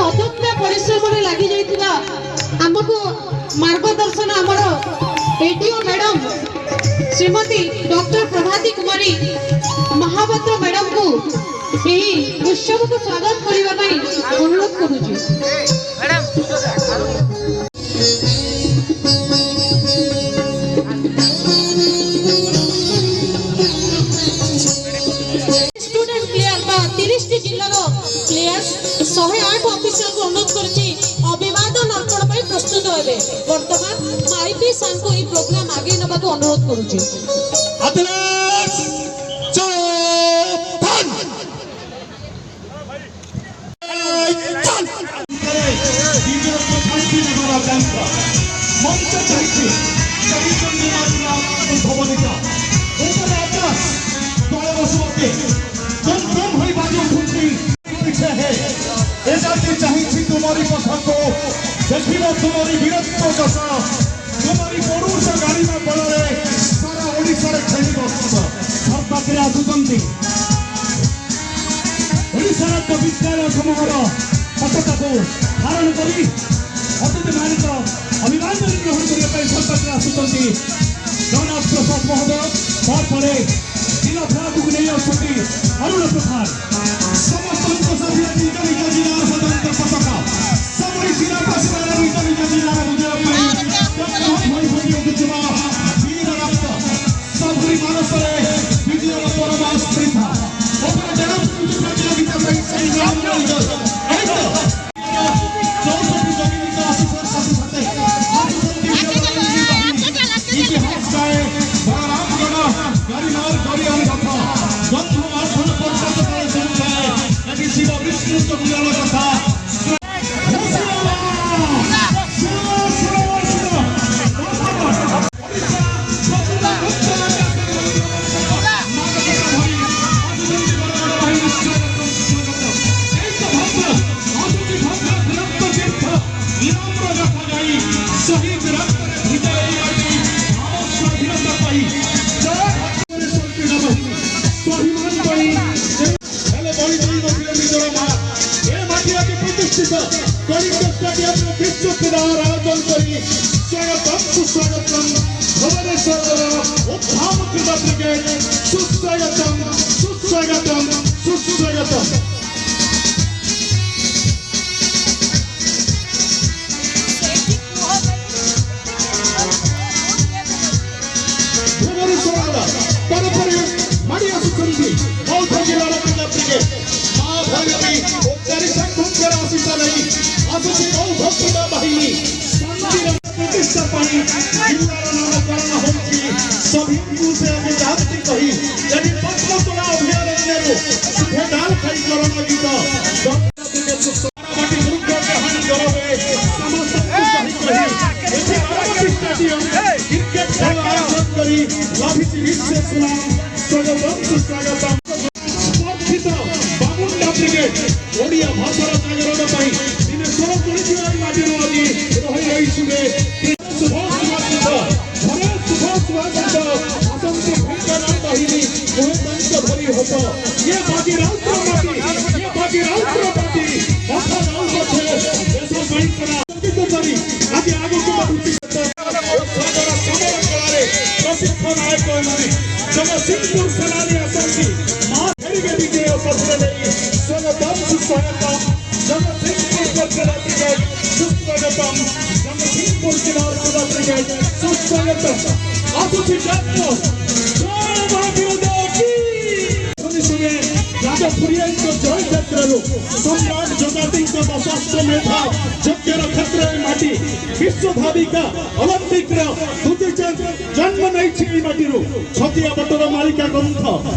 अदम्य परिश्रम लगी जाइतिबा हमको मार्गदर्शन आमर एडीओ मैडम श्रीमती डॉक्टर प्रभाती कुमारी महापात्र मैडम को उत्सव को स्वागत करने अनुरोध करुछु। स्टूडेंट प्लेयर 30 जिल्लार प्लेयर्स 108 ऑफिसर को अनुरोध करुछि अभिवादन अर्पण पर प्रस्तुत होबे। वर्तमान आईपी सान को ई प्रोग्राम आगे नबा को अनुरोध करुछि। तुम्हारी पसंद को देखिए तुम्हारी वीरत्व दशा तुम्हारी पौरुष गाड़ी में बड़े सारा ओडिशा रे खेली बसत सब पाखे आसुचंती ओडिशा राज्य विद्यालय समूहर पताका को धारण करी अतिथि मानिक अभिवादन ग्रहण करने सब पाखे आसुचंती जगन्नाथ प्रसाद महोदय तारपरे जिला फ्लाग को नहीं आसुचंती अरुण प्रसाद समस्त साथी निज निज जिला स्वतंत्र पताका सबरी जिला पास निज निज जिला वीर रक्त सबरी मानस विजय परमास प्रीथा ओपर जन प्रतियोगिता में संग्राम इतिहास का गरिमार गरियान कथा बंधु अर्पण पर शिव विष्णु कल्याण कथा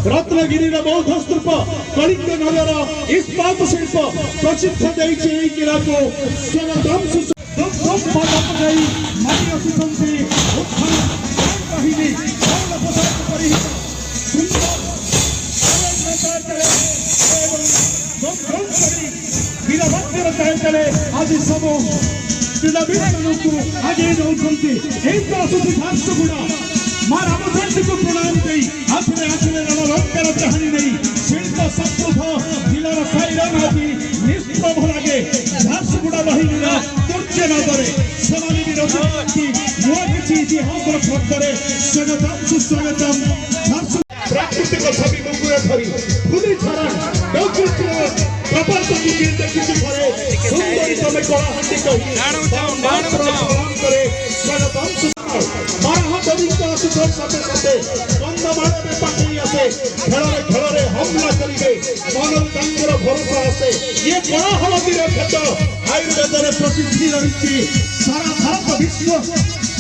रत्नगिरी बौद्ध स्तूप कलिंग नगर इस्पात शिल्प प्रसिद्ध जिला को आज सब क्रीड़ाविद आगे जाऊँ झारसुगुड़ा मां रामचंद्र को प्रणाम दे आखिरे आखिरे रणरंगर चाहनी नहीं शिल्प समृद्ध जिलार साईराम हाजी निष्प्रभ लागे झारसुगुड़ा बाहिनीर दुर्जे नजरे सेमाने भी रचि नुआ किछि इतिहास फटरे स्वागतम सुस्वागतम प्राकृतिक छवि मुकुरे धरी फुली छरा नौकृत्य प्रपंच मुखी देखि घरे सुंदरी तमे कलाहांडी कहि प्रणाम करे स्वागतम मारा दरिद्र आसुथर साथे साथे कंदमाल में पाटी आसे खेलरे हमला करिवे मनर तांकर भरोसा आसे ये कोलाहलतिर क्षेत्र आयुर्वेद प्रसिद्धि रही सारा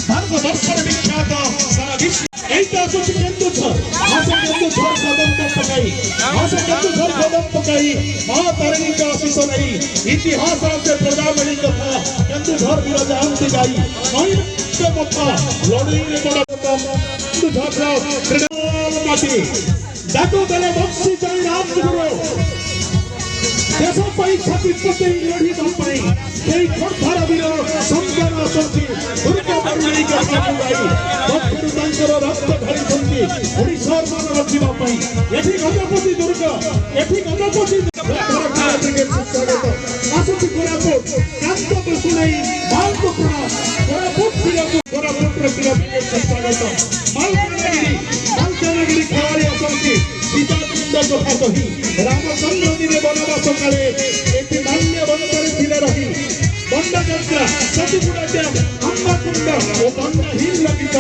भारत वर्ष विख्यात सारा विश्व এইটা আসছে কেন্দুঝর আসে কেন্দুঝর কদম পকাই মা তারিণীর আশিস নেই ইতিহাস আছে প্রজামেলি কথা কেন্দুঝর বিরাজা আনতে যাই নৈরাজ্য কথা লড়াইরে বড় কেন্দুঝর তৃণমূল মাটি ডাকো বেলে বক্সি যাই রাজগুরু দেশ পাই ছাতি পতে লড়ি দম্পাই এই খোরধারা বীর সংগ্রাম আসନ୍ତି দুর্গা বর্ণালী কথা গাই দক্ষিণ তাঙ্কর রক্ত ঢালিছନ୍ତି ওড়িশার মান রক্ষিবা পাই এଠି গজপতি দুর্গ এଠି গজপতি স্বাগত আসুଛି କୋରାପୁଟ କାନ୍ତ ବସୁଣେଇ ବାଳକ ପ୍ରଣାମ କୋରାପୁଟର ପ୍ରିୟ ସ୍ୱାଗତ ମାଲକାନଗିରି ଖେଳାଳି ଆସନ୍ତି ସୀତାକୁଣ୍ଡ କଥା କହି ରାମଚନ୍ଦ୍ର ଦିନେ ବନବାସ କାଳେ ଏଠି ମାଲ୍ୟ ବନରେ ଥିଲେ ରହି बंडा सतीगुड़ा डैम अम्बाकुंड ओ बंडा हिल लगित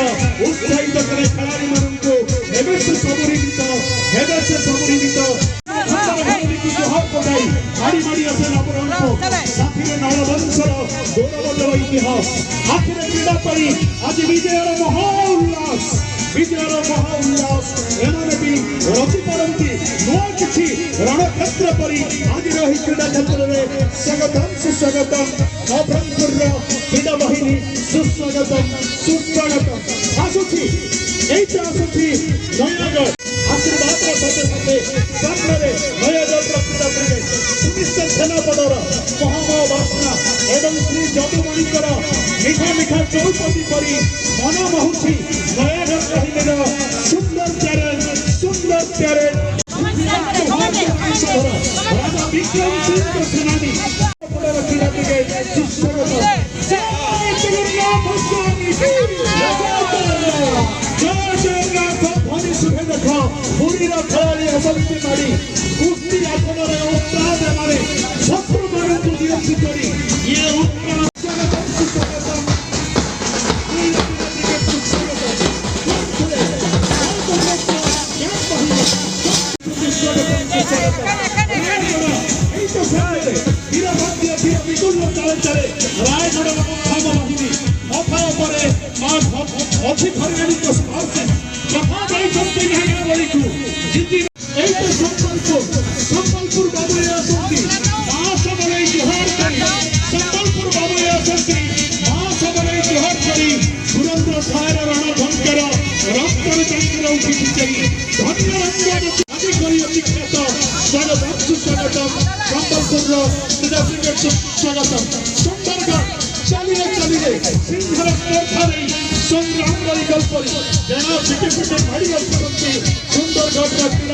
उत्साहित करे खिलाड़ी माननको एबे से सबुरीत जोहार पकाई मारी आसे नवरंग साथीरे नववंशर गौरवजल इतिहास आखिरे क्रीड़ा पई आज विजयर महाउल्लास एमाने भी रचि पारंती नुआ किछि रणक्षेत्र परी आज रही क्रीड़ा क्षेत्र में स्वागतम सुस्वागतम नवरंगपुर क्रीड़ा बाहिनी सुस्वागतम आसुछि एइटा आसुछि नयागढ़ आशीर्वाद साथे साथे सामने नयागढ़ क्रीड़ा प्रेमी सुनिश्चित सेनापदर महामह बासना एवं श्री जदुमणिकर मिठा चौपदी परी मन मोहुछि नयागढ़ कहले सुंदर चैलेंज राजा विक्रम सिंह सेनानी क्रीड़ा के खेलाड़ी असंख्य मारी कुश्ती आखड़े उत्साह मारे शत्रु मान को दियंती करी ये संबलपुर बाबू आसती मां सबले जोहार करी संबलपुर बाबू आसती मां सबले जोहार करी सुरेंद्र सायर रणभंकर रक्तर चंद्र उठी चली धन्य रंग आदि करी अतिख्यात स्वागतम सुस्वागतम संबलपुर क्रीड़ा स्वागतम सुंदरगढ़ चलिए सिंहर कोठारे संग्राम करी गल्परी जना पिटे मारी गल्परंती सुंदरगढ़ क्रीड़ा